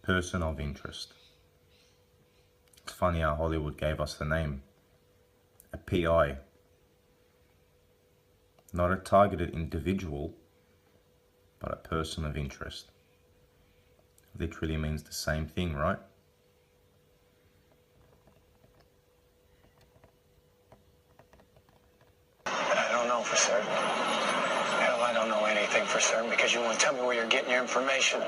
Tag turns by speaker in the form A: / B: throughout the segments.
A: person of interest. It's funny how Hollywood gave us the name. A PI. Not a targeted individual, but a person of interest. Literally means the same thing, right?
B: I don't know for certain. Hell, I don't know anything for certain because you won't tell me where you're getting your information.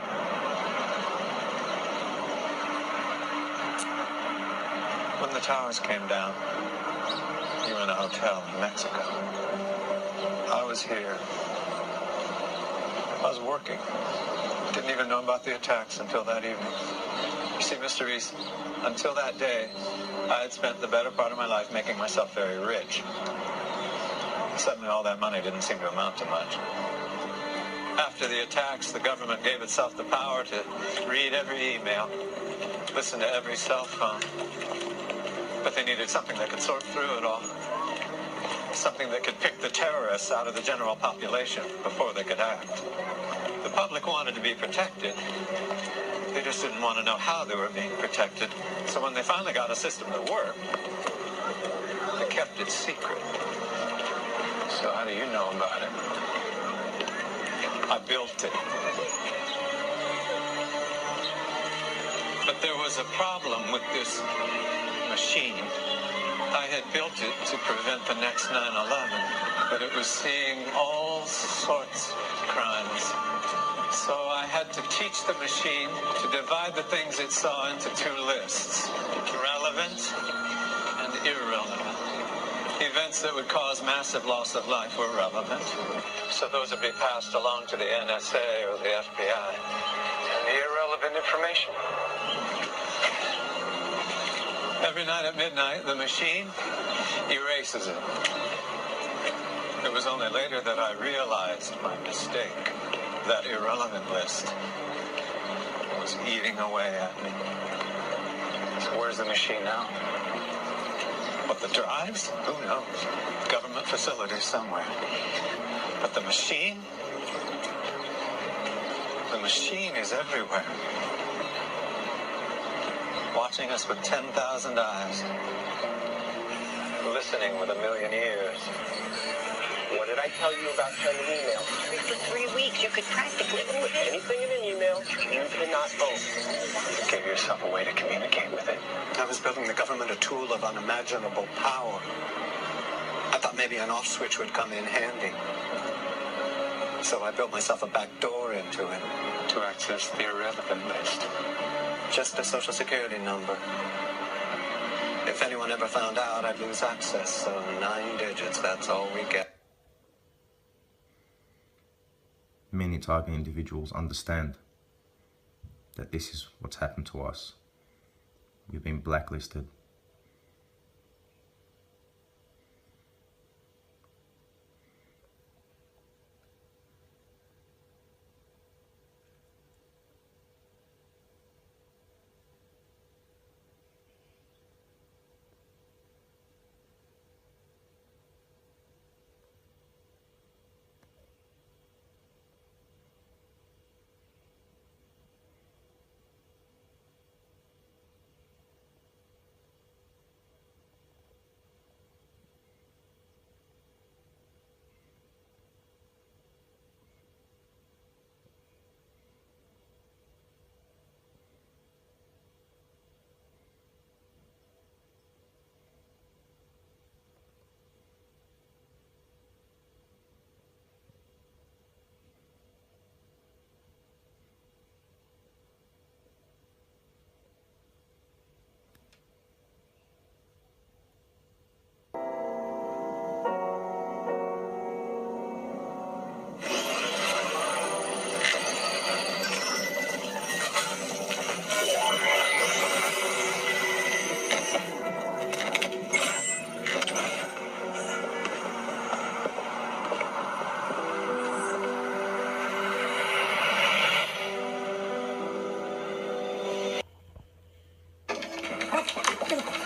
B: When the towers came down, you were in a hotel in Mexico. I was here. I was working. Didn't even know about the attacks until that evening. You see, Mr. Reese, until that day, I had spent the better part of my life making myself very rich. Suddenly all that money didn't seem to amount to much. After the attacks, the government gave itself the power to read every email, listen to every cell phone. But they needed something that could sort through it all. Something that could pick the terrorists out of the general population before they could act. The public wanted to be protected. They just didn't want to know how they were being protected. So when they finally got a system that worked, they kept it secret. So how do you know about it? I built it. But there was a problem with this machine. I had built it to prevent the next 9/11, but it was seeing all sorts of crimes. So I had to teach the machine to divide the things it saw into two lists: relevant and irrelevant. Events that would cause massive loss of life were relevant, so those would be passed along to the NSA or the FBI. And the irrelevant information, every night at midnight, the machine erases it. It was only later that I realized my mistake. That irrelevant list was eating away at me. So where's the machine now? What, the drives? Who knows? Government facilities somewhere. But the machine is everywhere. Watching us with 10,000 eyes. Listening with 1,000,000 ears.
C: What did I tell you about sending emails?
D: For 3 weeks, you could practically
C: With anything in an email, you cannot own.
B: Give yourself a way to communicate with it. I was building the government a tool of unimaginable power. I thought maybe an off switch would come in handy. So I built myself a back door into it to access the irrelevant list. Just a social security number. If anyone ever found out, I'd lose access. So 9 digits, that's all we get.
A: Many targeted individuals understand that this is what's happened to us. We've been blacklisted.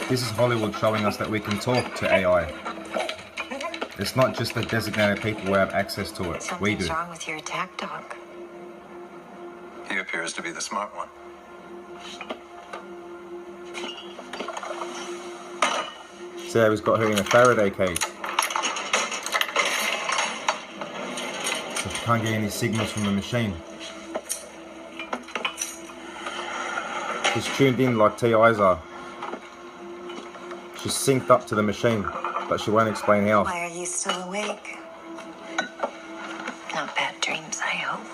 A: This is Hollywood showing us that we can talk to AI. It's not just the designated people who have access to it. We do.
D: Something's wrong with your attack dog.
B: He appears to be the smart one.
A: See how he's got her in a Faraday cage. So she can't get any signals from the machine. She's tuned in like TIs are. She's synced up to the machine, but she won't explain how.
D: Why are you still awake? Not bad dreams, I hope.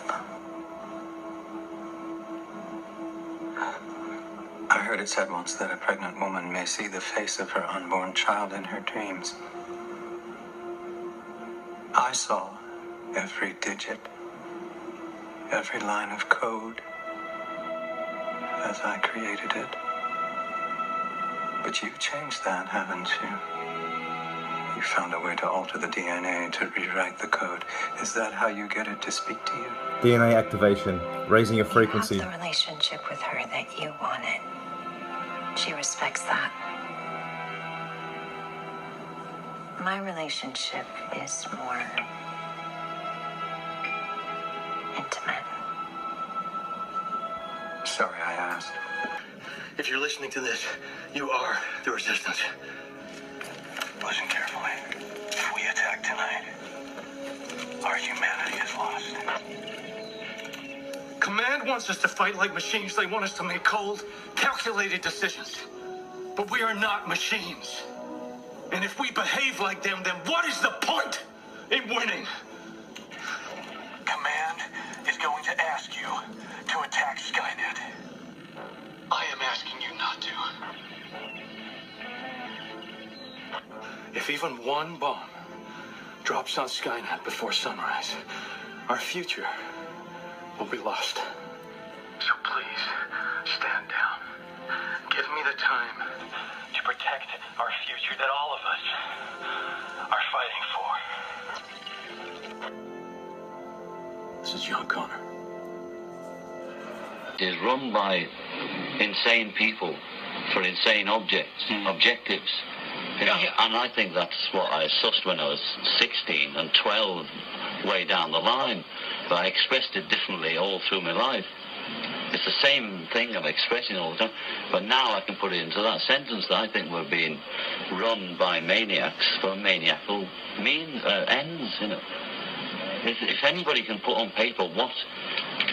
B: I heard it said once that a pregnant woman may see the face of her unborn child in her dreams. I saw every digit, every line of code as I created it. But you've changed that, haven't you? You found a way to alter the DNA to rewrite the code. Is that how you get it to speak to you?
A: DNA activation, raising your frequency.
D: You have the relationship with her that you wanted. She respects that. My relationship is more intimate.
B: Sorry I asked.
E: If you're listening to this, you are the resistance.
B: Listen carefully. If we attack tonight, our humanity is lost.
E: Command wants us to fight like machines. They want us to make cold, calculated decisions. But we are not machines. And if we behave like them, then what is the point in winning?
B: Command is going to ask you to attack Skynet.
E: I am asking you not to. If even one bomb drops on Skynet before sunrise, our future will be lost. So please, stand down. Give me the time to protect our future that all of us are fighting for. This is John Connor.
F: Is run by insane people for insane objectives. And I think that's what I sussed when I was 16 and 12, way down the line. But I expressed it differently all through my life. It's the same thing I'm expressing all the time. But now I can put it into that sentence that I think we're being run by maniacs for maniacal ends, you know. If anybody can put on paper what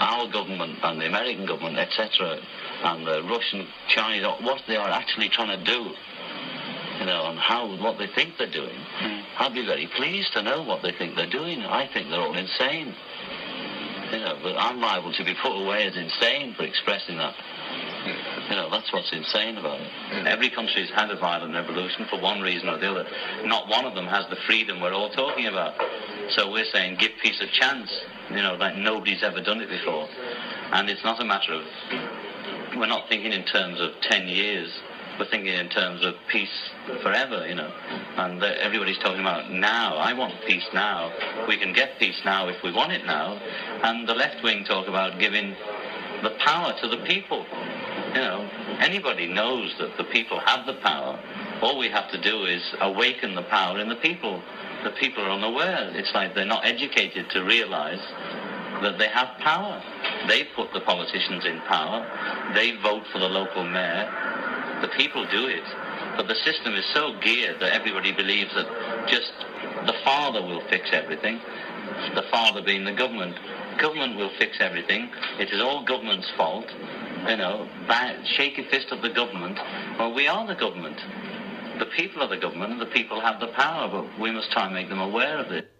F: our government and the American government, etc., and the Russian, Chinese, what they are actually trying to do, you know, and what they think they're doing, I'd be very pleased to know what they think they're doing. I think they're all insane. You know, but I'm liable to be put away as insane for expressing that. You know, that's what's insane about it. Every country's had a violent revolution for one reason or the other. Not one of them has the freedom we're all talking about. So we're saying give peace a chance, you know, like nobody's ever done it before. And it's not a matter of, we're not thinking in terms of 10 years, we're thinking in terms of peace forever, you know. And everybody's talking about now. I want peace now. We can get peace now if we want it now. And the left wing talk about giving the power to the people. You know, anybody knows that the people have the power. All we have to do is awaken the power in the people. The people are unaware. It's like they're not educated to realize that they have power. They put the politicians in power. They vote for the local mayor. The people do it. But the system is so geared that everybody believes that just the father will fix everything. The father being the government. Government will fix everything. It is all government's fault. You know, shaky fist of the government. Well, we are the government. The people are the government, and the people have the power, but we must try and make them aware of it.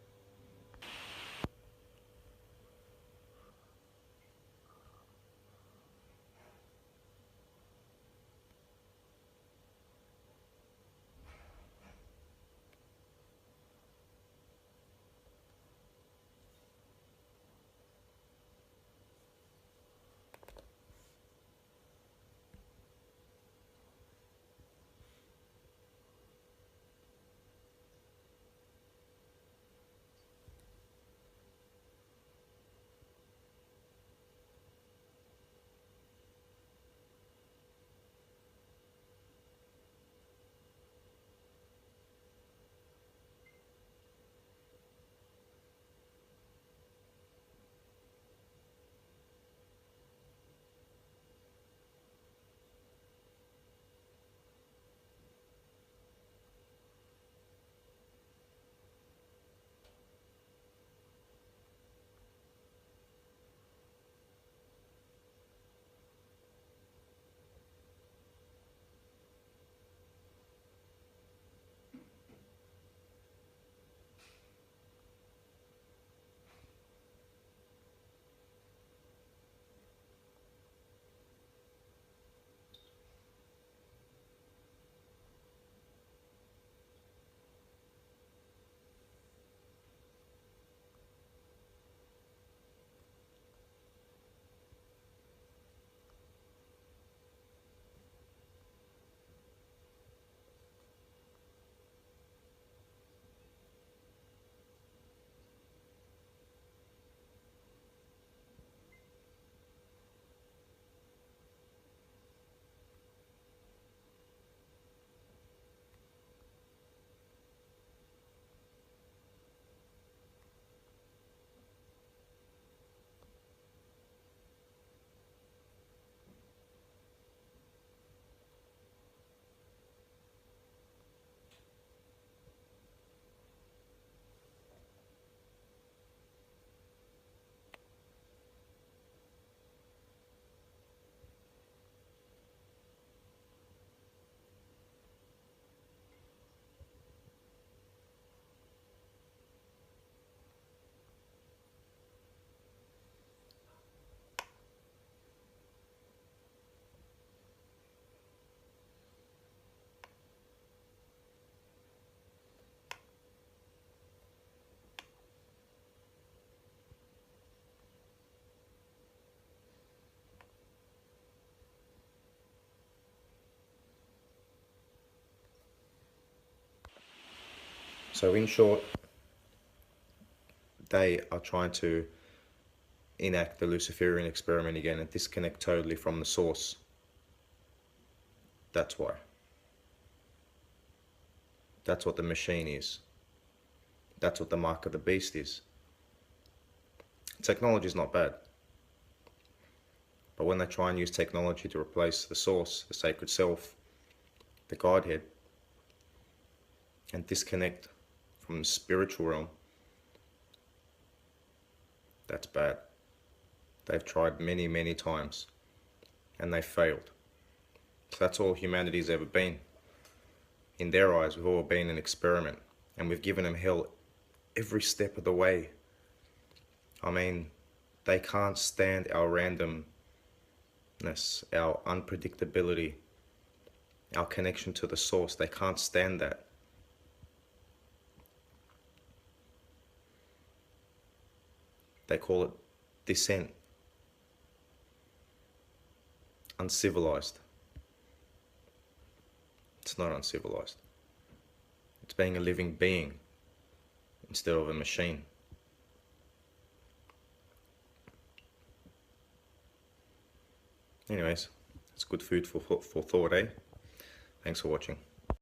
A: So in short, they are trying to enact the Luciferian experiment again and disconnect totally from the source. That's why. That's what the machine is. That's what the mark of the beast is. Technology is not bad. But when they try and use technology to replace the source, the sacred self, the Godhead, and disconnect from the spiritual realm, that's bad. They've tried many, many times, and they failed. So that's all humanity's ever been. In their eyes, we've all been an experiment, and we've given them hell every step of the way. I mean, they can't stand our randomness, our unpredictability, our connection to the source. They can't stand that. They call it dissent, uncivilized. It's not uncivilized. It's being a living being instead of a machine. Anyways, it's good food for thought, eh? Thanks for watching.